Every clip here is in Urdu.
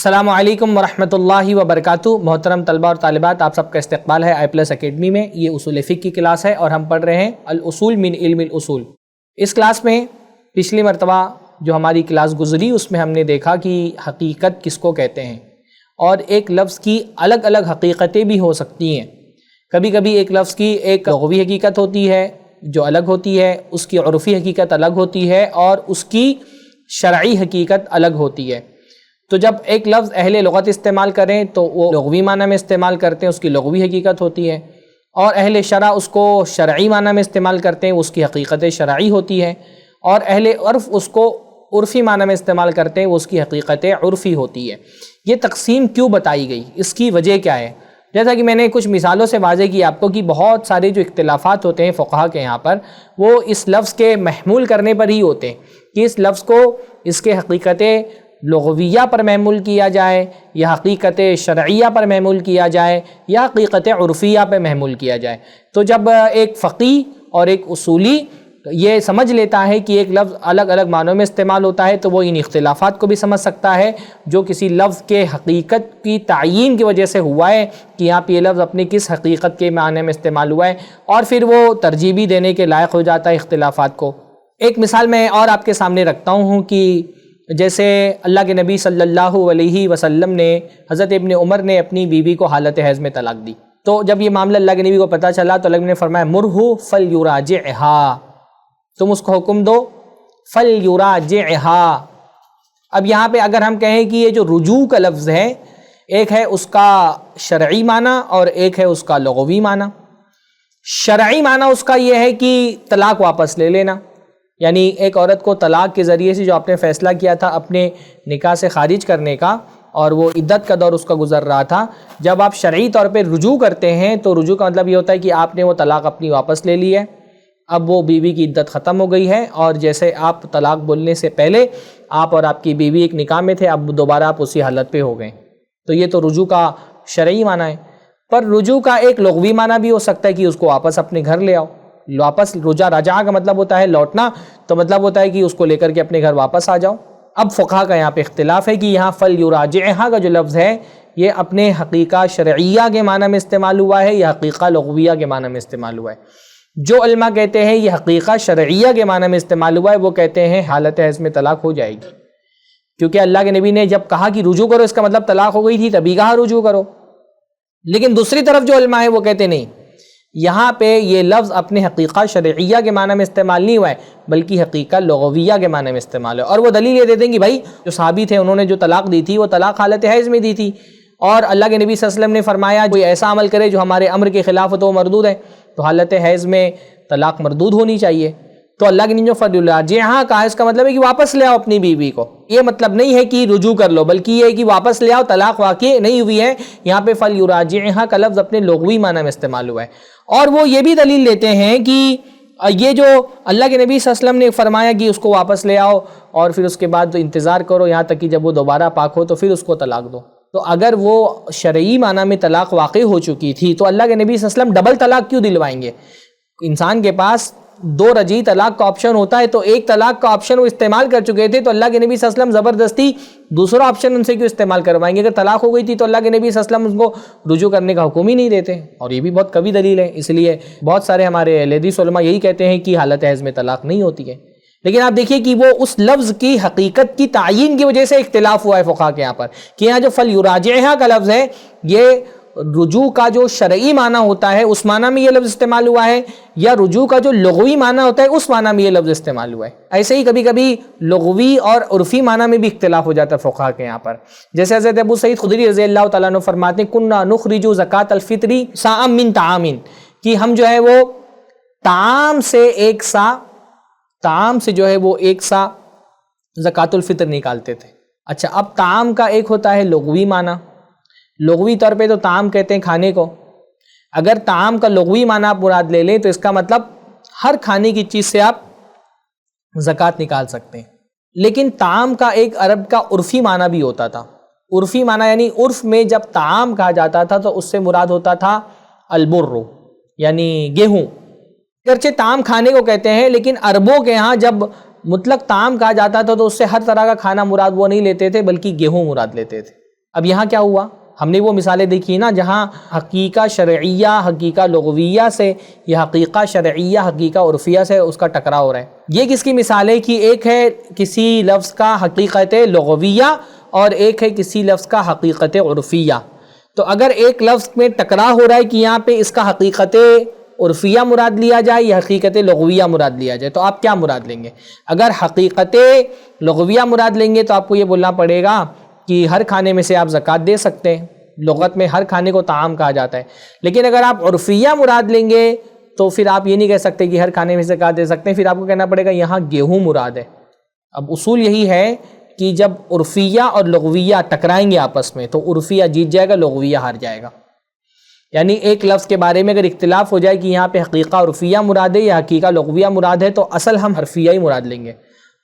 السلام علیکم ورحمۃ اللہ وبرکاتہ۔ محترم طلبہ اور طالبات، آپ سب کا استقبال ہے آئی پلس اکیڈمی میں۔ یہ اصول فقہ کی کلاس ہے اور ہم پڑھ رہے ہیں الاصول من علم الاصول۔ اس کلاس میں پچھلی مرتبہ جو ہماری کلاس گزری اس میں ہم نے دیکھا کہ حقیقت کس کو کہتے ہیں، اور ایک لفظ کی الگ الگ حقیقتیں بھی ہو سکتی ہیں۔ کبھی کبھی ایک لفظ کی ایک لغوی حقیقت ہوتی ہے جو الگ ہوتی ہے، اس کی عرفی حقیقت الگ ہوتی ہے، اور اس کی شرعی حقیقت الگ ہوتی ہے۔ تو جب ایک لفظ اہل لغت استعمال کریں تو وہ لغوی معنی میں استعمال کرتے ہیں، اس کی لغوی حقیقت ہوتی ہے، اور اہل شرع اس کو شرعی معنی میں استعمال کرتے ہیں، اس کی حقیقت شرعی ہوتی ہے، اور اہل عرف اس کو عرفی معنی میں استعمال کرتے ہیں، اس کی حقیقت عرفی ہوتی ہے۔ یہ تقسیم کیوں بتائی گئی، اس کی وجہ کیا ہے؟ جیسا کہ میں نے کچھ مثالوں سے واضح کیا آپ کو کہ بہت سارے جو اختلافات ہوتے ہیں فقہا کے یہاں پر، وہ اس لفظ کے محمول کرنے پر ہی ہوتے ہیں کہ اس لفظ کو اس کے حقیقت لغویہ پر محمول کیا جائے، یا حقیقت شرعیہ پر محمول کیا جائے، یا حقیقت عرفیہ پر محمول کیا جائے۔ تو جب ایک فقیہ اور ایک اصولی یہ سمجھ لیتا ہے کہ ایک لفظ الگ الگ معنوں میں استعمال ہوتا ہے، تو وہ ان اختلافات کو بھی سمجھ سکتا ہے جو کسی لفظ کے حقیقت کی تعیین کی وجہ سے ہوا ہے کہ یہاں پہ یہ لفظ اپنی کس حقیقت کے معنی میں استعمال ہوا ہے، اور پھر وہ ترجیبی دینے کے لائق ہو جاتا ہے اختلافات کو۔ ایک مثال میں اور آپ کے سامنے رکھتا ہوں کہ جیسے اللہ کے نبی صلی اللہ علیہ وسلم نے، حضرت ابن عمر نے اپنی بیوی کو حالت حیض میں طلاق دی۔ تو جب یہ معاملہ اللہ کے نبی کو پتہ چلا تو اللہ نے فرمایا مرہ فلیراجعھا، تم اس کو حکم دو فلیراجعھا۔ اب یہاں پہ اگر ہم کہیں کہ یہ جو رجوع کا لفظ ہے، ایک ہے اس کا شرعی معنی اور ایک ہے اس کا لغوی معنی۔ شرعی معنی اس کا یہ ہے کہ طلاق واپس لے لینا، یعنی ایک عورت کو طلاق کے ذریعے سے جو آپ نے فیصلہ کیا تھا اپنے نکاح سے خارج کرنے کا، اور وہ عدت کا دور اس کا گزر رہا تھا، جب آپ شرعی طور پہ رجوع کرتے ہیں تو رجوع کا مطلب یہ ہوتا ہے کہ آپ نے وہ طلاق اپنی واپس لے لی ہے، اب وہ بیوی کی عدت ختم ہو گئی ہے، اور جیسے آپ طلاق بولنے سے پہلے آپ اور آپ کی بیوی ایک نکاح میں تھے، اب دوبارہ آپ اسی حالت پہ ہو گئے۔ تو یہ تو رجوع کا شرعی معنی ہے۔ پر رجوع کا ایک لغوی معنی بھی ہو سکتا ہے کہ اس کو واپس اپنے گھر لے آؤ۔ واپس رجع کا مطلب ہوتا ہے لوٹنا، تو مطلب ہوتا ہے کہ اس کو لے کر کے اپنے گھر واپس آ جاؤ۔ اب فقہا کا یہاں پہ اختلاف ہے کہ یہاں فلیراجعھا کا جو لفظ ہے یہ اپنے حقیقہ شرعیہ کے معنی میں استعمال ہوا ہے یا حقیقہ لغویہ کے معنی میں استعمال ہوا ہے؟ جو علماء کہتے ہیں یہ حقیقہ شرعیہ کے معنی میں استعمال ہوا ہے، وہ کہتے ہیں حالت حیض میں طلاق ہو جائے گی، کیونکہ اللہ کے نبی نے جب کہا کہ رجوع کرو اس کا مطلب طلاق ہو گئی تھی، تبھی کہا رجوع کرو۔ لیکن دوسری طرف جو علماء ہیں وہ کہتے نہیں، یہاں پہ یہ لفظ اپنے حقیقہ شرعیہ کے معنی میں استعمال نہیں ہوا ہے بلکہ حقیقہ لغویہ کے معنی میں استعمال ہے۔ اور وہ دلیل یہ دیتے ہیں کہ بھائی جو صحابی تھے انہوں نے جو طلاق دی تھی وہ طلاق حالت حیض میں دی تھی، اور اللہ کے نبی صلی اللہ علیہ وسلم نے فرمایا کوئی ایسا عمل کرے جو ہمارے امر کے خلاف ہو تو وہ مردود ہے، تو حالت حیض میں طلاق مردود ہونی چاہیے۔ تو اللہ کے نبی جو فلیراجعھا کہا اس کا مطلب ہے کہ واپس لے آؤ اپنی بیوی کو، یہ مطلب نہیں ہے کہ رجوع کر لو، بلکہ یہ ہے کہ واپس لے آؤ، طلاق واقع نہیں ہوئی ہے۔ یہاں پہ فلیراجعھا کا لفظ اپنے لغوی معنی میں استعمال ہوا ہے۔ اور وہ یہ بھی دلیل لیتے ہیں کہ یہ جو اللہ کے نبی صلی اللہ علیہ وسلم نے فرمایا کہ اس کو واپس لے آؤ اور پھر اس کے بعد انتظار کرو یہاں تک کہ جب وہ دوبارہ پاک ہو تو پھر اس کو طلاق دو، تو اگر وہ شرعی معنی میں طلاق واقع ہو چکی تھی تو اللہ کے نبی صلی اللہ علیہ وسلم ڈبل طلاق کیوں دلوائیں گے؟ انسان کے پاس دو رجعی طلاق کا آپشن ہوتا ہے، تو ایک طلاق کا آپشن وہ استعمال کر چکے تھے، تو اللہ کے نبی صلی اللہ علیہ وسلم زبردستی دوسرا آپشن ان سے کیوں استعمال کروائیں گے؟ اگر طلاق ہو گئی تھی تو اللہ کے نبی صلی اللہ علیہ وسلم اس کو رجوع کرنے کا حکم ہی نہیں دیتے، اور یہ بھی بہت قوی دلیل ہے۔ اس لیے بہت سارے ہمارے اہل حدیث علماء یہی کہتے ہیں کہ حالت حیض میں طلاق نہیں ہوتی ہے۔ لیکن آپ دیکھیے کہ وہ اس لفظ کی حقیقت کی تعیین کی وجہ سے اختلاف ہوا ہے فقہا کے یہاں پر کہ یہاں جو فلیراجعھا کا لفظ ہے یہ رجوع کا جو شرعی معنی ہوتا ہے اس معنی میں یہ لفظ استعمال ہوا ہے، یا رجوع کا جو لغوی معنی ہوتا ہے اس معنی میں یہ لفظ استعمال ہوا ہے۔ ایسے ہی کبھی کبھی لغوی اور عرفی معنی میں بھی اختلاف ہو جاتا ہے فقہا کے یہاں پر۔ جیسے حضرت ابو سعید خدری رضی اللہ تعالیٰ عنہ فرماتے ہیں کنا نخرج زکوٰۃ الفطر صاعا من طعام، کہ ہم جو ہے وہ طعام سے جو ہے وہ ایک سا زکوٰۃ الفطر نکالتے تھے۔ اچھا، اب طعام کا ایک ہوتا ہے لغوی معنی، لغوی طور پہ تو طعام کہتے ہیں کھانے کو، اگر طعام کا لغوی معنی آپ مراد لے لیں تو اس کا مطلب ہر کھانے کی چیز سے آپ زکوٰۃ نکال سکتے ہیں۔ لیکن طعام کا ایک عرب کا عرفی معنی بھی ہوتا تھا۔ عرفی معنی یعنی عرف میں جب طعام کہا جاتا تھا تو اس سے مراد ہوتا تھا البر، یعنی گیہوں۔ اگرچہ طعام کھانے کو کہتے ہیں لیکن عربوں کے ہاں جب مطلق طعام کہا جاتا تھا تو اس سے ہر طرح کا کھانا مراد وہ نہیں لیتے تھے بلکہ گیہوں مراد لیتے تھے۔ اب یہاں کیا ہوا، ہم نے وہ مثالیں دیکھی نا جہاں حقیقہ شرعیہ حقیقہ لغویہ سے یا حقیقہ شرعیہ حقیقہ عرفیہ سے اس کا ٹکراؤ ہو رہا ہے۔ یہ کس کی مثال ہے کہ ایک ہے کسی لفظ کا حقیقت لغویہ اور ایک ہے کسی لفظ کا حقیقت عرفیہ۔ تو اگر ایک لفظ میں ٹکراؤ ہو رہا ہے کہ یہاں پہ اس کا حقیقت عرفیہ مراد لیا جائے یا حقیقت لغویہ مراد لیا جائے، تو آپ کیا مراد لیں گے؟ اگر حقیقت لغویہ مراد لیں گے تو آپ کو یہ بولنا پڑے گا کہ ہر کھانے میں سے آپ زکوٰۃ دے سکتے ہیں، لغت میں ہر کھانے کو طعام کہا جاتا ہے۔ لیکن اگر آپ عرفیہ مراد لیں گے تو پھر آپ یہ نہیں کہہ سکتے کہ ہر کھانے میں سے زکوٰۃ دے سکتے ہیں، پھر آپ کو کہنا پڑے گا یہاں گیہوں مراد ہے۔ اب اصول یہی ہے کہ جب عرفیہ اور لغویہ ٹکرائیں گے آپس میں تو عرفیہ جیت جائے گا، لغویہ ہار جائے گا۔ یعنی ایک لفظ کے بارے میں اگر اختلاف ہو جائے کہ یہاں پہ حقیقہ عرفیہ مراد ہے یا حقیقہ لغویہ مراد ہے تو اصل ہم عرفیہ ہی مراد لیں گے۔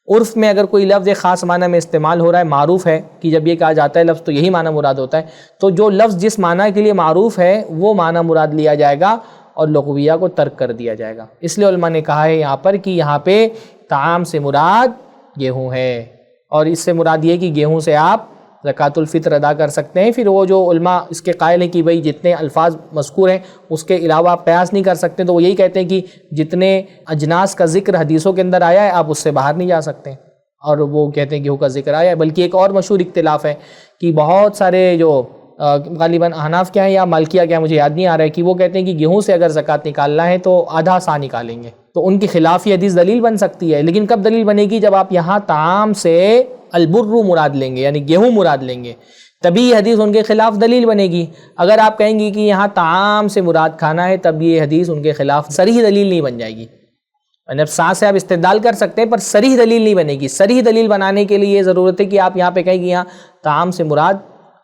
عرف میں اگر کوئی لفظ ایک خاص معنی میں استعمال ہو رہا ہے، معروف ہے کہ جب یہ کہا جاتا ہے لفظ تو یہی معنی مراد ہوتا ہے، تو جو لفظ جس معنی کے لیے معروف ہے وہ معنی مراد لیا جائے گا اور لغویہ کو ترک کر دیا جائے گا۔ اس لیے علماء نے کہا ہے یہاں پر کہ یہاں پہ طعام سے مراد گیہوں ہے، اور اس سے مراد یہ کہ گیہوں سے آپ زکوٰۃ الفطر ادا کر سکتے ہیں۔ پھر وہ جو علماء اس کے قائل ہیں کہ بھئی جتنے الفاظ مذکور ہیں اس کے علاوہ آپ قیاس نہیں کر سکتے، تو وہ یہی کہتے ہیں کہ جتنے اجناس کا ذکر حدیثوں کے اندر آیا ہے آپ اس سے باہر نہیں جا سکتے، اور وہ کہتے ہیں گیہوں کا ذکر آیا ہے۔ بلکہ ایک اور مشہور اختلاف ہے کہ بہت سارے جو غالباً احناف کیا ہیں یا مالکیہ کیا مجھے یاد نہیں آ رہا ہے، کہ وہ کہتے ہیں کہ گیہوں سے اگر زکوٰۃ نکالنا ہے تو آدھا سا نکالیں گے، تو ان کے خلاف یہ حدیث دلیل بن سکتی ہے۔ لیکن کب دلیل بنے گی؟ جب آپ یہاں طعام سے البر مراد لیں گے، یعنی گیہوں مراد لیں گے، تبھی یہ حدیث ان کے خلاف دلیل بنے گی۔ اگر آپ کہیں گی کہ یہاں طعام سے مراد کھانا ہے تب یہ حدیث ان کے خلاف صریح دلیل نہیں بن جائے گی۔ اب ساتھ سے آپ استدلال کر سکتے ہیں پر صریح دلیل نہیں بنے گی۔ صریح دلیل بنانے کے لیے یہ ضرورت ہے کہ آپ یہاں پہ کہیں کہ یہاں طعام سے مراد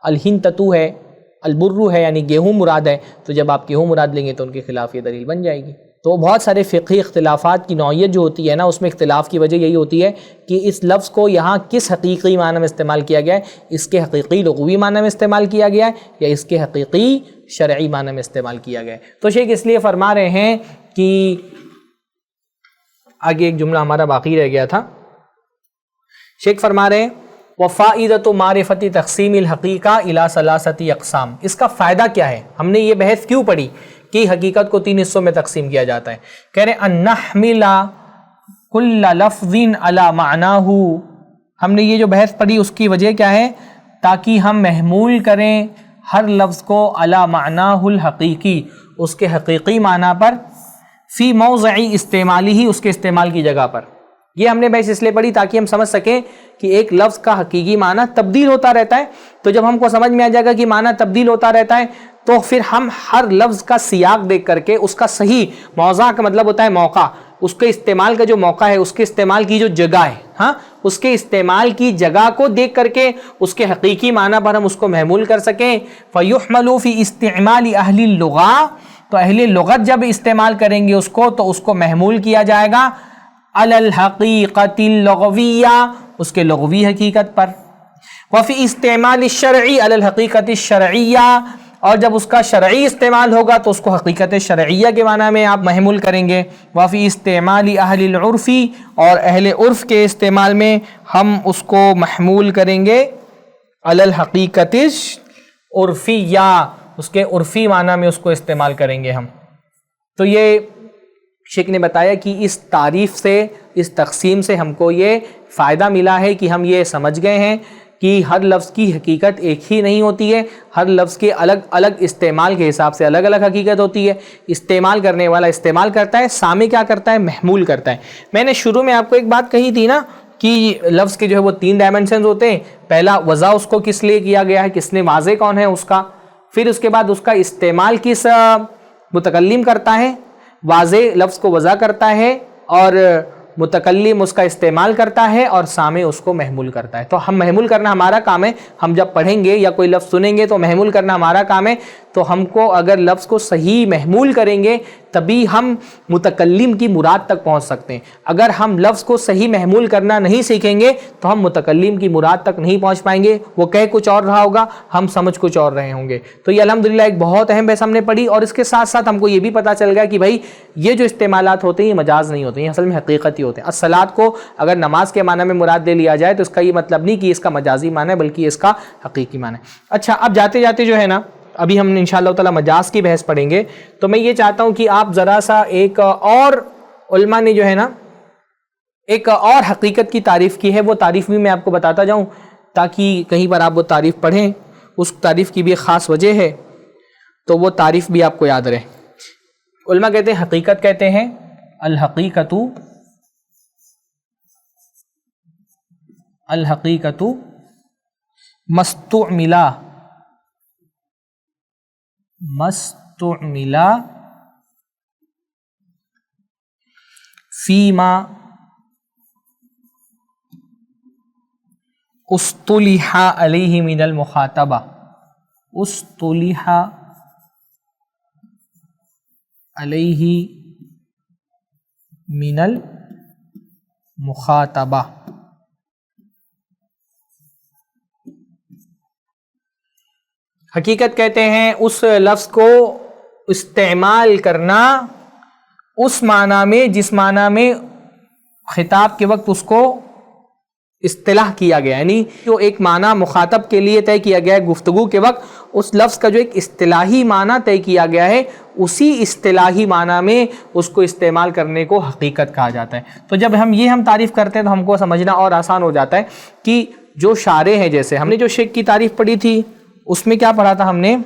الہنتتو ہے، البرو ہے، یعنی گیہوں مراد ہے، تو جب آپ گیہوں مراد لیں گے تو ان کے خلاف یہ دلیل بن جائے گی۔ تو بہت سارے فقہی اختلافات کی نوعیت جو ہوتی ہے نا، اس میں اختلاف کی وجہ یہی ہوتی ہے کہ اس لفظ کو یہاں کس حقیقی معنی میں استعمال کیا گیا ہے، اس کے حقیقی لغوی معنی میں استعمال کیا گیا ہے یا اس کے حقیقی شرعی معنی میں استعمال کیا گیا ہے۔ تو شیخ اس لیے فرما رہے ہیں کہ آگے ایک جملہ ہمارا باقی رہ گیا تھا، شیخ فرما رہے ہیں وَفَائِدَةُ مَعْرِفَةِ تَقْسِيمِ الْحَقِيقَةِ إِلَى ثَلَاثَةِ أَقْسَامٍ۔ اس کا فائدہ کیا ہے؟ ہم نے یہ بحث کیوں پڑھی کہ حقیقت کو 3 حصوں میں تقسیم کیا جاتا ہے؟ کہہ رہے أَن نَحْمِلَ كُلَّ لَفْظٍ عَلَى مَعْنَاهُ۔ ہم نے یہ جو بحث پڑھی اس کی وجہ کیا ہے؟ تاکہ ہم محمول کریں ہر لفظ کو علی معناہ الحقیقی، اس کے حقیقی معنی پر، فی موضع استعمالی ہی، اس کے استعمال کی جگہ پر۔ یہ ہم نے بحث اس لیے پڑھی تاکہ ہم سمجھ سکیں کہ ایک لفظ کا حقیقی معنی تبدیل ہوتا رہتا ہے، تو جب ہم کو سمجھ میں آ جائے گا کہ معنی تبدیل ہوتا رہتا ہے تو پھر ہم ہر لفظ کا سیاق دیکھ کر کے اس کا صحیح موضع کا مطلب ہوتا ہے موقع، اس کے استعمال کا جو موقع ہے، اس کے استعمال کی جو جگہ ہے، ہاں اس کے استعمال کی جگہ کو دیکھ کر کے اس کے حقیقی معنی پر ہم اس کو محمول کر سکیں۔ فَيُحْمَلُ فِي اسْتِعْمَالِ أَهْلِ اللُّغَةِ، تو اہل لغت جب استعمال کریں گے اس کو تو اس کو محمول کیا جائے گا علی الحقیقت اللغویہ، اس کے لغوی حقیقت پر، وفی استعمال الشرعی علی الحقیقت الشرعیہ، اور جب اس کا شرعی استعمال ہوگا تو اس کو حقیقت شرعیہ کے معنی میں آپ محمول کریں گے، وفی استعمال اہل العرفی، اور اہل عرف کے استعمال میں ہم اس کو محمول کریں گے علی الحقیقت العرفیہ، اس کے عرفی معنی میں اس کو استعمال کریں گے ہم۔ تو یہ شیخ نے بتایا کہ اس تعریف سے، اس تقسیم سے ہم کو یہ فائدہ ملا ہے کہ ہم یہ سمجھ گئے ہیں کہ ہر لفظ کی حقیقت ایک ہی نہیں ہوتی ہے، ہر لفظ کے الگ الگ استعمال کے حساب سے الگ الگ حقیقت ہوتی ہے۔ استعمال کرنے والا استعمال کرتا ہے، سامع کیا کرتا ہے؟ محمول کرتا ہے۔ میں نے شروع میں آپ کو ایک بات کہی تھی نا کہ لفظ کے جو ہے وہ 3 ڈائمنشنز ہوتے ہیں، پہلا وضع اس کو کس لیے کیا گیا ہے، کس نے واضح کون ہے اس کا، پھر اس کے بعد اس کا استعمال کس متکلم کرتا ہے، واضح لفظ کو وضع کرتا ہے اور متکلم اس کا استعمال کرتا ہے اور سامع اس کو محمول کرتا ہے۔ تو ہم محمول کرنا ہمارا کام ہے، ہم جب پڑھیں گے یا کوئی لفظ سنیں گے تو محمول کرنا ہمارا کام ہے۔ تو ہم کو اگر لفظ کو صحیح محمول کریں گے تبھی ہم متکلم کی مراد تک پہنچ سکتے ہیں. اگر ہم لفظ کو صحیح محمول کرنا نہیں سیکھیں گے تو ہم متکلم کی مراد تک نہیں پہنچ پائیں گے. وہ کہہ کچھ اور رہا ہوگا, ہم سمجھ کچھ اور رہے ہوں گے. تو یہ الحمدللہ ایک بہت اہم بحث ہم نے پڑھی, اور اس کے ساتھ ساتھ ہم کو یہ بھی پتہ چل گیا کہ بھائی یہ جو استعمالات ہوتے ہیں یہ مجاز نہیں ہوتے ہیں, اصل میں حقیقتی ہوتے ہیں. الصلاۃ کو اگر نماز کے معنی میں مراد لے لیا جائے تو اس کا یہ مطلب نہیں کہ اس کا مجازی معنی ہے بلکہ اس کا حقیقی معنی ہے. اچھا, اب جاتے جاتے جو ہے نا, ابھی ہم انشاءاللہ تعالی مجاز کی بحث پڑھیں گے, تو میں یہ چاہتا ہوں کہ آپ ذرا سا ایک اور علماء نے جو ہے نا ایک اور حقیقت کی تعریف کی ہے, وہ تعریف بھی میں آپ کو بتاتا جاؤں تاکہ کہیں پر آپ وہ تعریف پڑھیں. اس تعریف کی بھی ایک خاص وجہ ہے, تو وہ تعریف بھی آپ کو یاد رہے. علماء کہتے ہیں, حقیقت کہتے ہیں الحقیقت مستعملہ فیما اصطلح علیہ من المخاطبہ, اصطلح علیہ من المخاطبہ. حقیقت کہتے ہیں اس لفظ کو استعمال کرنا اس معنی میں جس معنی میں خطاب کے وقت اس کو اصطلاح کیا گیا, یعنی جو ایک معنی مخاطب کے لیے طے کیا گیا ہے گفتگو کے وقت, اس لفظ کا جو ایک اصطلاحی معنی طے کیا گیا ہے اسی اصطلاحی معنی میں اس کو استعمال کرنے کو حقیقت کہا جاتا ہے. تو جب ہم تعریف کرتے ہیں تو ہم کو سمجھنا اور آسان ہو جاتا ہے کہ جو شارع ہیں, جیسے ہم نے جو شیخ کی تعریف پڑھی تھی اس میں کیا پڑھا تھا ہم نے,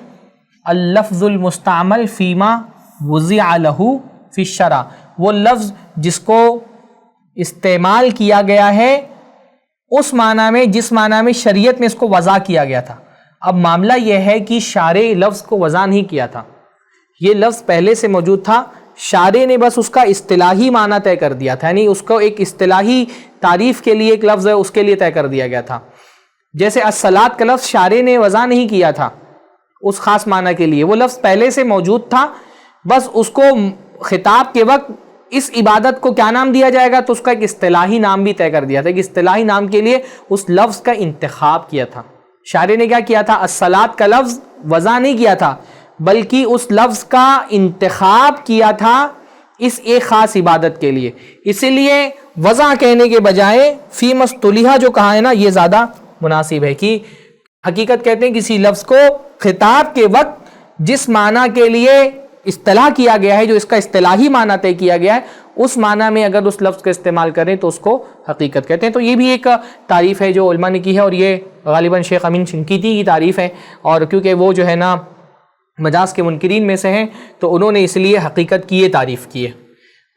اللفظ المستعمل فیما وضع لہ فی الشرع, وہ لفظ جس کو استعمال کیا گیا ہے اس معنی میں جس معنی میں شریعت میں اس کو وضع کیا گیا تھا. اب معاملہ یہ ہے کہ شارع لفظ کو وضع نہیں کیا تھا, یہ لفظ پہلے سے موجود تھا, شارع نے بس اس کا اصطلاحی معنی طے کر دیا تھا, یعنی اس کو ایک اصطلاحی تعریف کے لیے ایک لفظ ہے اس کے لیے طے کر دیا گیا تھا. جیسے الصلاۃ کا لفظ شارع نے وضع نہیں کیا تھا اس خاص معنی کے لیے, وہ لفظ پہلے سے موجود تھا, بس اس کو خطاب کے وقت اس عبادت کو کیا نام دیا جائے گا تو اس کا ایک اصطلاحی نام بھی طے کر دیا تھا, کہ اصطلاحی نام کے لیے اس لفظ کا انتخاب کیا تھا. شارع نے کیا کیا تھا, الصلاۃ کا لفظ وضع نہیں کیا تھا بلکہ اس لفظ کا انتخاب کیا تھا اس ایک خاص عبادت کے لیے. اسی لیے وضع کہنے کے بجائے فی مستلحہ جو کہا ہے نا یہ زیادہ مناسب ہے, کہ حقیقت کہتے ہیں کسی لفظ کو خطاب کے وقت جس معنی کے لیے اصطلاح کیا گیا ہے, جو اس کا اصطلاحی معنی طے کیا گیا ہے, اس معنی میں اگر اس لفظ کا استعمال کریں تو اس کو حقیقت کہتے ہیں. تو یہ بھی ایک تعریف ہے جو علماء نے کی ہے, اور یہ غالباً شیخ امین شنقیطی کی تعریف ہے, اور کیونکہ وہ جو ہے نا مجاز کے منکرین میں سے ہیں تو انہوں نے اس لیے حقیقت کی یہ تعریف کی ہے,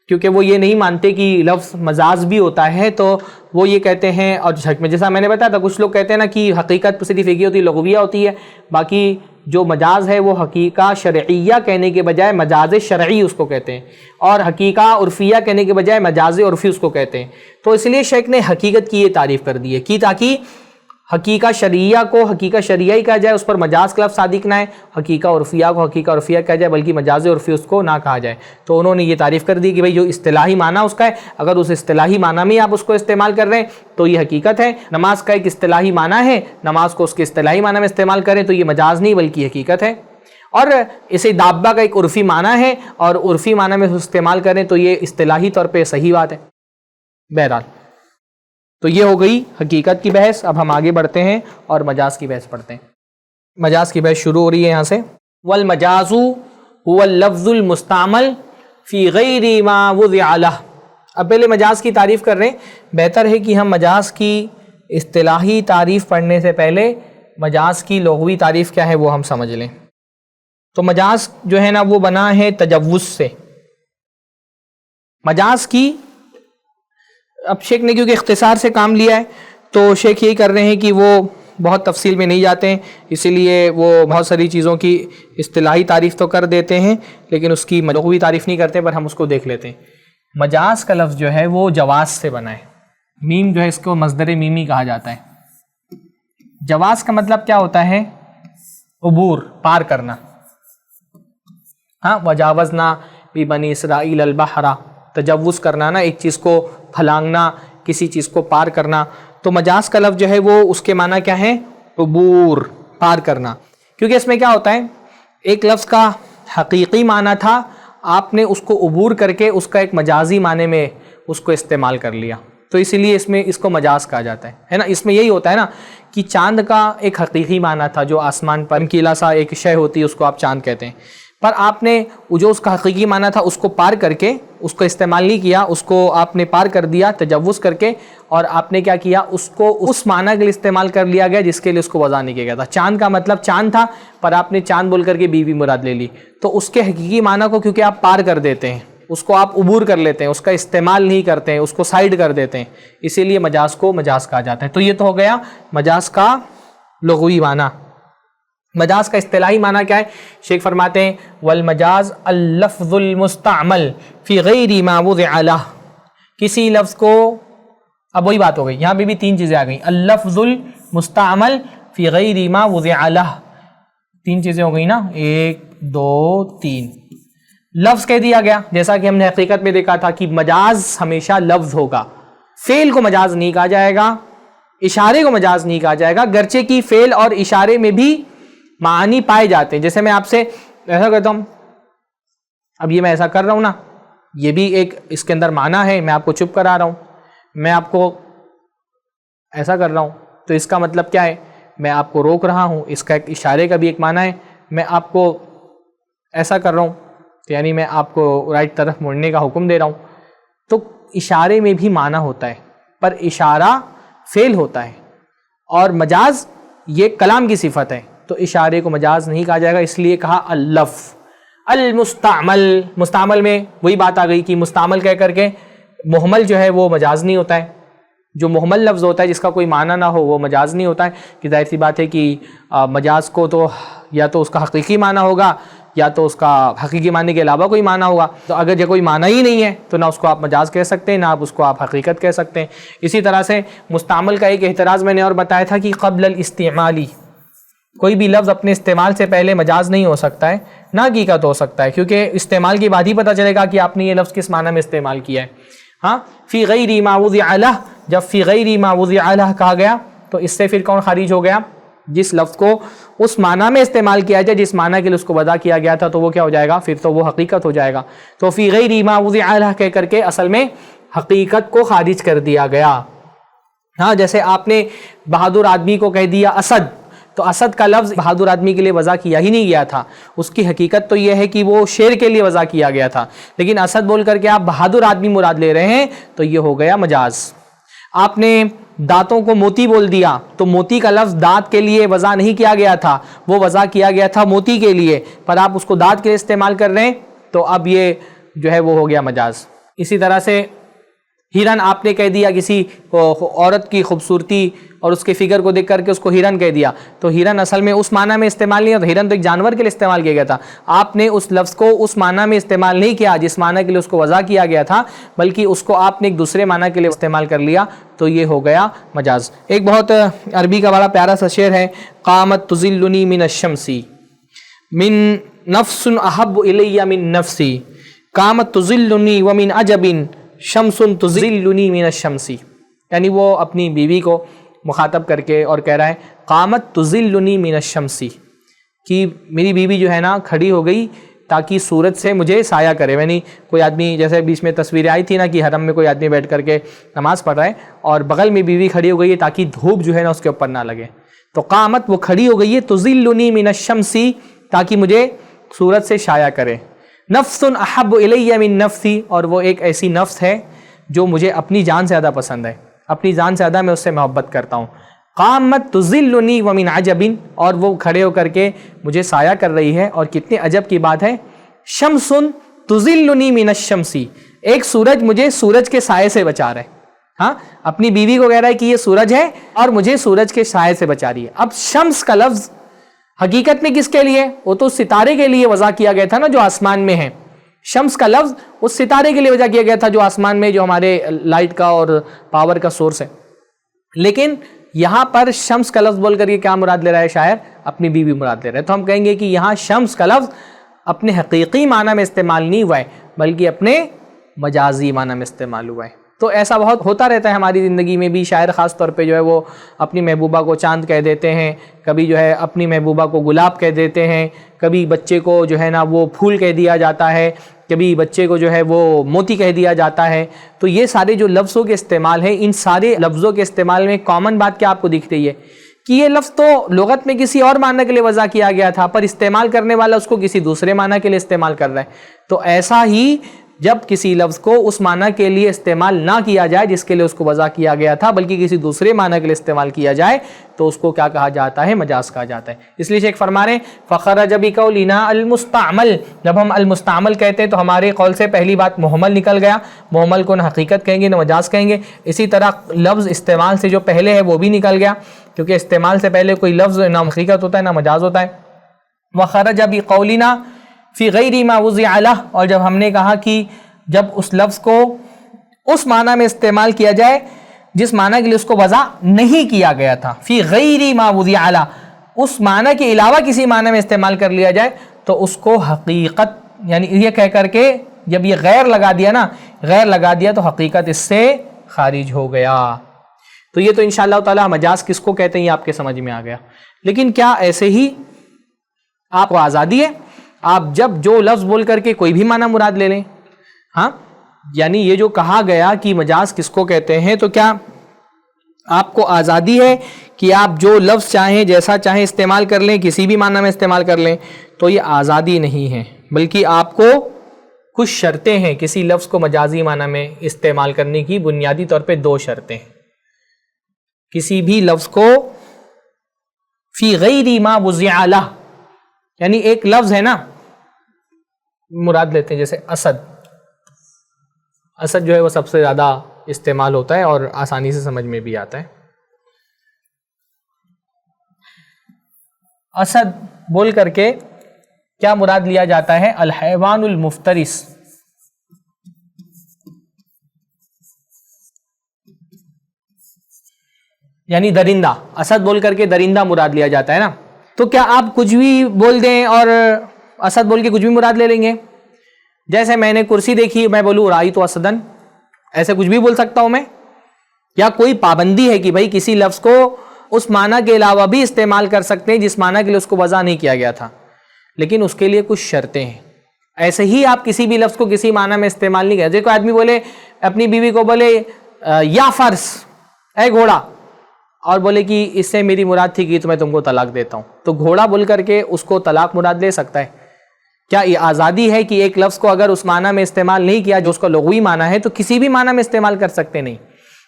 کیونکہ وہ یہ نہیں مانتے کہ لفظ مجاز بھی ہوتا ہے. تو وہ یہ کہتے ہیں, اور جیسا میں نے بتایا تھا کچھ لوگ کہتے ہیں نا کہ حقیقت صرف ایک ہی ہوتی ہے, لغویہ ہوتی ہے, باقی جو مجاز ہے وہ حقیقہ شرعیہ کہنے کے بجائے مجاز شرعی اس کو کہتے ہیں, اور حقیقہ عرفیہ کہنے کے بجائے مجاز عرفی اس کو کہتے ہیں. تو اس لیے شیخ نے حقیقت کی یہ تعریف کر دی ہے کہ تاکہ حقیقہ شرعیہ کو حقیقہ شرعیہ ہی کہا جائے, اس پر مجاز کا لفظ صادق نہ ہے, حقیقہ عرفیہ کو حقیقہ عرفیہ کہا جائے بلکہ مجاز عرفی اس کو نہ کہا جائے. تو انہوں نے یہ تعریف کر دی کہ بھئی جو اصطلاحی معنی اس کا ہے, اگر اس اصطلاحی معنی میں آپ اس کو استعمال کر رہے ہیں تو یہ حقیقت ہے. نماز کا ایک اصطلاحی معنی ہے, نماز کو اس کے اصطلاحی معنی میں استعمال کریں تو یہ مجاز نہیں بلکہ حقیقت ہے. اور اسے دابہ کا ایک عرفی معنی ہے, اور عرفی معنی میں استعمال کریں تو یہ اصطلاحی طور پہ صحیح بات ہے. بہرحال تو یہ ہو گئی حقیقت کی بحث. اب ہم آگے بڑھتے ہیں اور مجاز کی بحث پڑھتے ہیں. مجاز کی بحث شروع ہو رہی ہے یہاں سے. والمجاز هو اللفظ المستعمل فی غیر ما وضع له. اب پہلے مجاز کی تعریف کر رہے ہیں, بہتر ہے کہ ہم مجاز کی اصطلاحی تعریف پڑھنے سے پہلے مجاز کی لغوی تعریف کیا ہے وہ ہم سمجھ لیں. تو مجاز جو ہے نا وہ بنا ہے تجوز سے. مجاز کی اب شیخ نے کیونکہ اختصار سے کام لیا ہے تو شیخ یہی کر رہے ہیں کہ وہ بہت تفصیل میں نہیں جاتے ہیں, اسی لیے وہ بہت ساری چیزوں کی اصطلاحی تعریف تو کر دیتے ہیں لیکن اس کی لغوی تعریف نہیں کرتے, پر ہم اس کو دیکھ لیتے ہیں. مجاز کا لفظ جو ہے وہ جواز سے بنا ہے. میم جو ہے اس کو مصدر میمی کہا جاتا ہے. جواز کا مطلب کیا ہوتا ہے؟ عبور, پار کرنا. ہاں وجاوزنا بی بنی اسرائیل البحر، تجوز کرنا نا، ایک چیز کو پھلانگنا، کسی چیز کو پار کرنا. تو مجاز کا لفظ جو ہے وہ اس کے معنی کیا ہے؟ عبور، پار کرنا. کیونکہ اس میں کیا ہوتا ہے، ایک لفظ کا حقیقی معنی تھا، آپ نے اس کو عبور کر کے اس کا ایک مجازی معنی میں اس کو استعمال کر لیا، تو اسی لیے اس کو مجاز کہا جاتا ہے نا. اس میں یہی ہوتا ہے نا کہ چاند کا ایک حقیقی معنی تھا جو آسمان پر چمکیلا سا ایک شے ہوتی ہے، اس کو آپ چاند کہتے ہیں، پر آپ نے جو اس کا حقیقی معنی تھا اس کو پار کر کے اس کو استعمال نہیں کیا، اس کو آپ نے پار کر دیا تجوز کر کے، اور آپ نے کیا کیا، اس کو اس معنی کے لیے استعمال کر لیا گیا جس کے لیے اس کو وضع نہیں کیا گیا تھا. چاند کا مطلب چاند تھا، پر آپ نے چاند بول کر کے بیوی مراد لے لی، تو اس کے حقیقی معنی کو کیونکہ آپ پار کر دیتے ہیں، اس کو آپ عبور کر لیتے ہیں، اس کا استعمال نہیں کرتے ہیں، اس کو سائڈ کر دیتے ہیں، اسی لیے مجاز کو مجاز کہا جاتا ہے. تو یہ تو ہو گیا مجاز کا لغوی معنی. مجاز کا اصطلاحی معنی کیا ہے؟ شیخ فرماتے ہیں والمجاز اللفظ المستعمل فی غیر ما وضع لہ، کسی لفظ کو، اب وہی بات ہو گئی، یہاں پہ بھی تین چیزیں آ گئیں، اللفظ المستعمل فی غیر ما وضع لہ، تین چیزیں ہو گئی نا، 1 2 3. لفظ کہہ دیا گیا، جیسا کہ ہم نے حقیقت میں دیکھا تھا کہ مجاز ہمیشہ لفظ ہوگا، فعل کو مجاز نہیں کہا جائے گا، اشارے کو مجاز نہیں کہا جائے گا، گرچہ کہ فعل اور اشارے میں بھی معانی پائے جاتے ہیں. جیسے میں آپ سے ایسا کہتا ہوں، اب یہ میں ایسا کر رہا ہوں نا، یہ بھی ایک اس کے اندر معنی ہے، میں آپ کو چپ کرا رہا ہوں، میں آپ کو ایسا کر رہا ہوں، تو اس کا مطلب کیا ہے، میں آپ کو روک رہا ہوں، اس کا ایک اشارے کا بھی ایک معنی ہے. میں آپ کو ایسا کر رہا ہوں تو یعنی میں آپ کو رائٹ طرف مڑنے کا حکم دے رہا ہوں، تو اشارے میں بھی معنی ہوتا ہے، پر اشارہ فعل ہوتا ہے، اور مجاز یہ کلام کی صفت ہے، تو اشارے کو مجاز نہیں کہا جائے گا، اس لیے کہا اللفظ المستعمل. مستعمل میں وہی بات آ گئی کہ مستعمل کہہ کر کے محمل جو ہے وہ مجاز نہیں ہوتا ہے، جو محمل لفظ ہوتا ہے جس کا کوئی معنی نہ ہو وہ مجاز نہیں ہوتا ہے. کہ ظاہر سی بات ہے کہ مجاز کو تو یا تو اس کا حقیقی معنی ہوگا یا تو اس کا حقیقی معنی کے علاوہ کوئی معنی ہوگا، تو اگر جو کوئی معنی ہی نہیں ہے تو نہ اس کو آپ مجاز کہہ سکتے ہیں، نہ آپ اس کو آپ حقیقت کہہ سکتے ہیں. اسی طرح سے مستعمل کا ایک احتراز میں نے اور بتایا تھا کہ قبل الاستعمالی، کوئی بھی لفظ اپنے استعمال سے پہلے مجاز نہیں ہو سکتا ہے، نہ حقیقت ہو سکتا ہے، کیونکہ استعمال کے بعد ہی پتہ چلے گا کہ آپ نے یہ لفظ کس معنی میں استعمال کیا ہے. ہاں فی غیر ما وضع لہ، جب فی غیر ما وضع لہ کہا گیا تو اس سے پھر کون خارج ہو گیا؟ جس لفظ کو اس معنی میں استعمال کیا جائے، جس معنی کے لیے اس کو وضع کیا گیا تھا، تو وہ کیا ہو جائے گا؟ پھر تو وہ حقیقت ہو جائے گا. تو فی غیر ما وضع لہ کہہ کر کے اصل میں حقیقت کو خارج کر دیا گیا. ہاں جیسے آپ نے بہادر آدمی کو کہہ دیا اسد، تو اسد کا لفظ بہادر آدمی کے لیے وضع کیا ہی نہیں گیا تھا، اس کی حقیقت تو یہ ہے کہ وہ شیر کے لیے وضع کیا گیا تھا، لیکن اسد بول کر کے آپ بہادر آدمی مراد لے رہے ہیں، تو یہ ہو گیا مجاز. آپ نے دانتوں کو موتی بول دیا، تو موتی کا لفظ دانت کے لیے وضع نہیں کیا گیا تھا، وہ وضع کیا گیا تھا موتی کے لیے، پر آپ اس کو دانت کے لیے استعمال کر رہے ہیں، تو اب یہ جو ہے وہ ہو گیا مجاز. اسی طرح سے ہرن آپ نے کہہ دیا، کسی عورت کی خوبصورتی اور اس کے فگر کو دیکھ کر کے اس کو ہرن کہہ دیا، تو ہرن اصل میں اس معنی میں استعمال نہیں ہوتا، ہرن تو ایک جانور کے لیے استعمال کیا گیا تھا، آپ نے اس لفظ کو اس معنی میں استعمال نہیں کیا جس معنی کے لیے اس کو وضع کیا گیا تھا، بلکہ اس کو آپ نے ایک دوسرے معنی کے لیے استعمال کر لیا، تو یہ ہو گیا مجاز. ایک بہت عربی کا بڑا پیارا سا شعر ہے، قامت تظلنی من الشمس من نفس احب الی من نفسی، قامت تظلنی ومن عجب شمس تظلنی من الشمس. یعنی وہ اپنی بیوی کو مخاطب کر کے اور کہہ رہا ہے قامت تظلنی من الشمس، کہ میری بیوی جو ہے نا کھڑی ہو گئی تاکہ سورج سے مجھے سایہ کرے. یعنی کوئی آدمی، جیسے بیچ میں تصویریں آئی تھی نا کہ حرم میں کوئی آدمی بیٹھ کر کے نماز پڑھ رہا ہے اور بغل میں بیوی کھڑی ہو گئی ہے تاکہ دھوپ جو ہے نا اس کے اوپر نہ لگے، تو قامت وہ کھڑی ہو گئی ہے تظلنی من الشمس، تاکہ مجھے سورج سے سایہ کرے. نفس احب الی من نفسی، اور وہ ایک ایسی نفس ہے جو مجھے اپنی جان سے زیادہ پسند ہے، اپنی جان سے زیادہ میں اس سے محبت کرتا ہوں. قامت تظلنی ومن عجب، اور وہ کھڑے ہو کر کے مجھے سایہ کر رہی ہے، اور کتنے عجب کی بات ہے، شمس تظلنی من الشمس، ایک سورج مجھے سورج کے سائے سے بچا رہا ہے. ہاں اپنی بیوی کو کہہ رہا ہے کہ یہ سورج ہے اور مجھے سورج کے سائے سے بچا رہی ہے. اب شمس کا لفظ حقیقت میں کس کے لیے؟ وہ تو ستارے کے لیے وضع کیا گیا تھا نا جو آسمان میں ہے. شمس کا لفظ اس ستارے کے لیے وضع کیا گیا تھا جو آسمان میں، جو ہمارے لائٹ کا اور پاور کا سورس ہے. لیکن یہاں پر شمس کا لفظ بول کر کے کیا مراد لے رہا ہے شاعر؟ اپنی بیوی مراد لے رہا ہے. تو ہم کہیں گے کہ یہاں شمس کا لفظ اپنے حقیقی معنی میں استعمال نہیں ہوا ہے بلکہ اپنے مجازی معنی میں استعمال ہوا ہے۔ تو ایسا بہت ہوتا رہتا ہے ہماری زندگی میں بھی، شاعر خاص طور پہ جو ہے وہ اپنی محبوبہ کو چاند کہہ دیتے ہیں، کبھی جو ہے اپنی محبوبہ کو گلاب کہہ دیتے ہیں، کبھی بچے کو جو ہے نا وہ پھول کہہ دیا جاتا ہے، کبھی بچے کو جو ہے وہ موتی کہہ دیا جاتا ہے۔ تو یہ سارے جو لفظوں کے استعمال ہیں، ان سارے لفظوں کے استعمال میں کامن بات کیا آپ کو دکھ رہی ہے کہ یہ لفظ تو لغت میں کسی اور معنی کے لیے وضع کیا گیا تھا، پر استعمال کرنے والا اس کو کسی دوسرے معنی کے لیے استعمال کر رہا ہے۔ تو ایسا ہی جب کسی لفظ کو اس معنی کے لیے استعمال نہ کیا جائے جس کے لیے اس کو وضع کیا گیا تھا، بلکہ کسی دوسرے معنی کے لیے استعمال کیا جائے تو اس کو کیا کہا جاتا ہے؟ مجاز کہا جاتا ہے۔ اس لیے شیخ فرما رہے ہیں فخرج بقولنا المستعمل، جب ہم المستعمل کہتے ہیں تو ہمارے قول سے پہلی بات محمل نکل گیا، محمل کو نہ حقیقت کہیں گے نہ مجاز کہیں گے۔ اسی طرح لفظ استعمال سے جو پہلے ہے وہ بھی نکل گیا، کیونکہ استعمال سے پہلے کوئی لفظ نہ حقیقت ہوتا ہے نہ مجاز ہوتا ہے۔ وخرج بقولنا فی غیر ما وضع له، اور جب ہم نے کہا کہ جب اس لفظ کو اس معنی میں استعمال کیا جائے جس معنی کے لیے اس کو وضع نہیں کیا گیا تھا، فی غیر ما وضع له، اس معنی کے علاوہ کسی معنی میں استعمال کر لیا جائے تو اس کو حقیقت، یعنی یہ کہہ کر کے جب یہ غیر لگا دیا نا، غیر لگا دیا تو حقیقت اس سے خارج ہو گیا۔ تو یہ تو انشاءاللہ تعالی مجاز کس کو کہتے ہیں یہ آپ کے سمجھ میں آ گیا۔ لیکن کیا ایسے ہی آپ کو آزادی ہے آپ جب جو لفظ بول کر کے کوئی بھی معنی مراد لے لیں؟ ہاں، یعنی یہ جو کہا گیا کہ مجاز کس کو کہتے ہیں، تو کیا آپ کو آزادی ہے کہ آپ جو لفظ چاہیں جیسا چاہیں استعمال کر لیں، کسی بھی معنی میں استعمال کر لیں؟ تو یہ آزادی نہیں ہے، بلکہ آپ کو کچھ شرطیں ہیں کسی لفظ کو مجازی معنی میں استعمال کرنے کی۔ بنیادی طور پہ دو شرطیں ہیں کسی بھی لفظ کو فی غیر ما وضع لہ، یعنی ایک لفظ ہے نا، مراد لیتے ہیں جیسے اسد، اسد جو ہے وہ سب سے زیادہ استعمال ہوتا ہے اور آسانی سے سمجھ میں بھی آتا ہے۔ اسد بول کر کے کیا مراد لیا جاتا ہے؟ الحیوان المفترس، یعنی درندہ۔ اسد بول کر کے درندہ مراد لیا جاتا ہے نا۔ تو کیا آپ کچھ بھی بول دیں اور اسد بول کے کچھ بھی مراد لے لیں گے؟ جیسے میں نے کرسی دیکھی، میں بولوں رأیت اسدن، ایسے کچھ بھی بول سکتا ہوں میں؟ یا کوئی پابندی ہے کہ بھائی کسی لفظ کو اس معنی کے علاوہ بھی استعمال کر سکتے ہیں جس معنی کے لیے اس کو وضع نہیں کیا گیا تھا؟ لیکن اس کے لیے کچھ شرطیں ہیں۔ ایسے ہی آپ کسی بھی لفظ کو کسی معنی میں استعمال نہیں کرتے۔ کوئی آدمی بولے اپنی بیوی کو بولے یا فرس، اے گھوڑا، اور بولے کہ اس سے میری مراد تھی کہ تو میں تم کو طلاق دیتا ہوں، تو گھوڑا بول کر کے اس کو طلاق مراد لے سکتا ہے؟ کیا یہ آزادی ہے کہ ایک لفظ کو اگر اس معنی میں استعمال نہیں کیا جو اس کا لغوی معنی ہے تو کسی بھی معنی میں استعمال کر سکتے؟ نہیں۔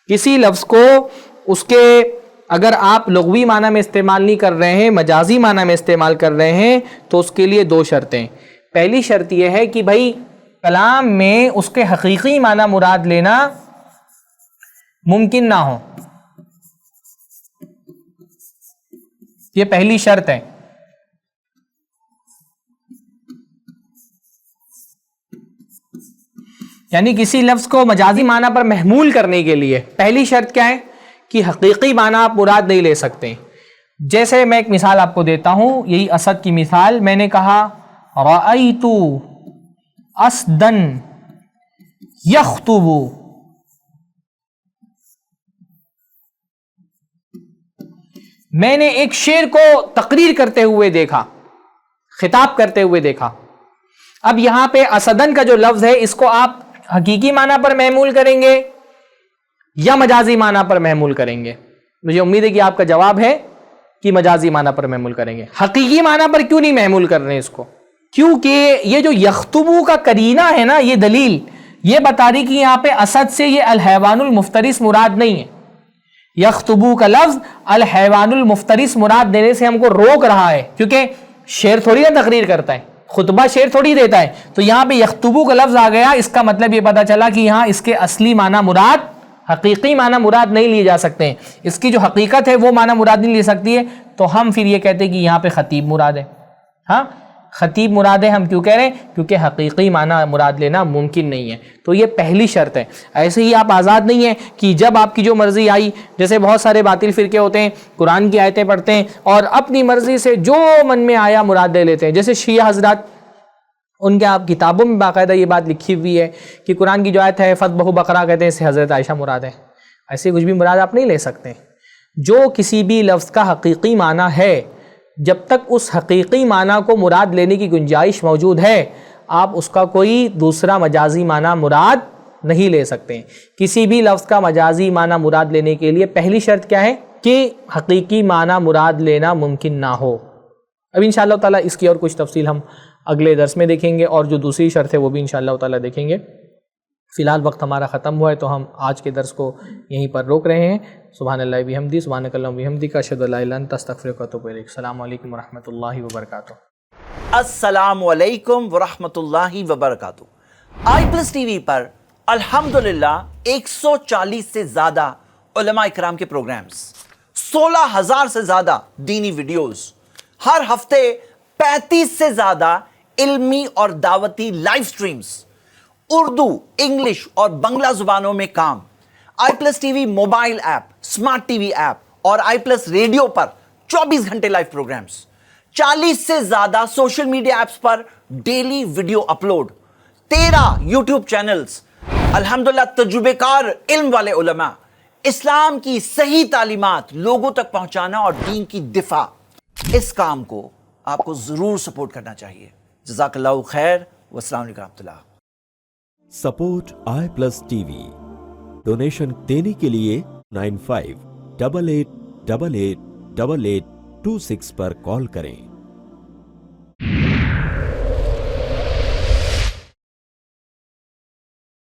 کسی لفظ کو اس کے اگر آپ لغوی معنی میں استعمال نہیں کر رہے ہیں، مجازی معنی میں استعمال کر رہے ہیں، تو اس کے لیے دو شرطیں۔ پہلی شرط یہ ہے کہ بھائی کلام میں اس کے حقیقی معنی مراد لینا ممکن نہ ہو، یہ پہلی شرط ہے۔ یعنی کسی لفظ کو مجازی معنی پر محمول کرنے کے لیے پہلی شرط کیا ہے کہ حقیقی معنی آپ مراد نہیں لے سکتے۔ جیسے میں ایک مثال آپ کو دیتا ہوں، یہی اسد کی مثال، میں نے کہا رأیت اسدن یخطب، میں نے ایک شیر کو تقریر کرتے ہوئے دیکھا، خطاب کرتے ہوئے دیکھا۔ اب یہاں پہ اسدن کا جو لفظ ہے اس کو آپ حقیقی معنی پر محمول کریں گے یا مجازی معنی پر محمول کریں گے؟ مجھے امید ہے کہ آپ کا جواب ہے کہ مجازی معنی پر محمول کریں گے۔ حقیقی معنی پر کیوں نہیں محمول کر رہے ہیں اس کو؟ کیونکہ یہ جو یخطبو کا قرینہ ہے نا، یہ دلیل یہ بتا رہی کہ یہاں پہ اسد سے یہ الحیوان المفترس مراد نہیں ہے۔ یخطبو کا لفظ الحیوان المفترس مراد دینے سے ہم کو روک رہا ہے، کیونکہ شعر تھوڑی نہ تقریر کرتا ہے، خطبہ شعر تھوڑی دیتا ہے۔ تو یہاں پہ یخطبو کا لفظ آ گیا، اس کا مطلب یہ پتا چلا کہ یہاں اس کے اصلی معنی مراد، حقیقی معنی مراد نہیں لیے جا سکتے ہیں، اس کی جو حقیقت ہے وہ معنی مراد نہیں لے سکتی ہے، تو ہم پھر یہ کہتے ہیں کہ یہاں پہ خطیب مراد ہے۔ ہاں، خطیب مراد ہے، ہم کیوں کہہ رہے ہیں؟ کیونکہ حقیقی معنی مراد لینا ممکن نہیں ہے۔ تو یہ پہلی شرط ہے۔ ایسے ہی آپ آزاد نہیں ہیں کہ جب آپ کی جو مرضی آئی، جیسے بہت سارے باطل فرقے ہوتے ہیں قرآن کی آیتیں پڑھتے ہیں اور اپنی مرضی سے جو من میں آیا مراد لے لیتے ہیں، جیسے شیعہ حضرات ان کے آپ کتابوں میں باقاعدہ یہ بات لکھی ہوئی ہے کہ قرآن کی جو آیت ہے فَذْبَحُ بقرہ، کہتے ہیں اس سے حضرت عائشہ مراد ہے. ایسے کچھ بھی مراد آپ نہیں لے سکتے. جو کسی بھی لفظ کا حقیقی معنی ہے، جب تک اس حقیقی معنی کو مراد لینے کی گنجائش موجود ہے، آپ اس کا کوئی دوسرا مجازی معنی مراد نہیں لے سکتے. کسی بھی لفظ کا مجازی معنی مراد لینے کے لیے پہلی شرط کیا ہے کہ حقیقی معنی مراد لینا ممکن نہ ہو. اب انشاءاللہ تعالیٰ اس کی اور کچھ تفصیل ہم اگلے درس میں دیکھیں گے، اور جو دوسری شرط ہے وہ بھی انشاءاللہ تعالیٰ دیکھیں گے. فی الحال وقت ہمارا ختم ہوا ہے تو ہم آج کے درس کو یہیں پر روک رہے ہیں. سبحان اللہ بحمدی، سبحانک اللہم بحمدک، اشہد ان لا الہ الا انت استغفرک و اتوب الیک. السلام علیکم ورحمۃ اللہ وبرکاتہ. السلام علیکم ورحمۃ اللہ وبرکاتہ. آئی پلس ٹی وی پر الحمدللہ 140 سے زیادہ علماء اکرام کے پروگرامز، 16,000 سے زیادہ دینی ویڈیوز، ہر ہفتے 35 سے زیادہ علمی اور دعوتی لائیو سٹریمز، اردو، انگلش اور بنگلہ زبانوں میں کام. I plus TV mobile app, smart TV app اور آئی پلس ریڈیو پر 24 گھنٹے لائیو پروگرامز، 40 سے زیادہ سوشل میڈیا ایپس پر daily video upload, 13 YouTube channels, الحمدللہ تجربے کار علم والے علماء، اسلام کی صحیح تعلیمات لوگوں تک پہنچانا اور دین کی دفاع. اس کام کو آپ کو ضرور سپورٹ کرنا چاہیے. جزاک اللہ خیر، والسلام علیکم ورحمۃ اللہ. Support I plus T V. Donation دینے کے لیے 9588888826 پر کال کریں.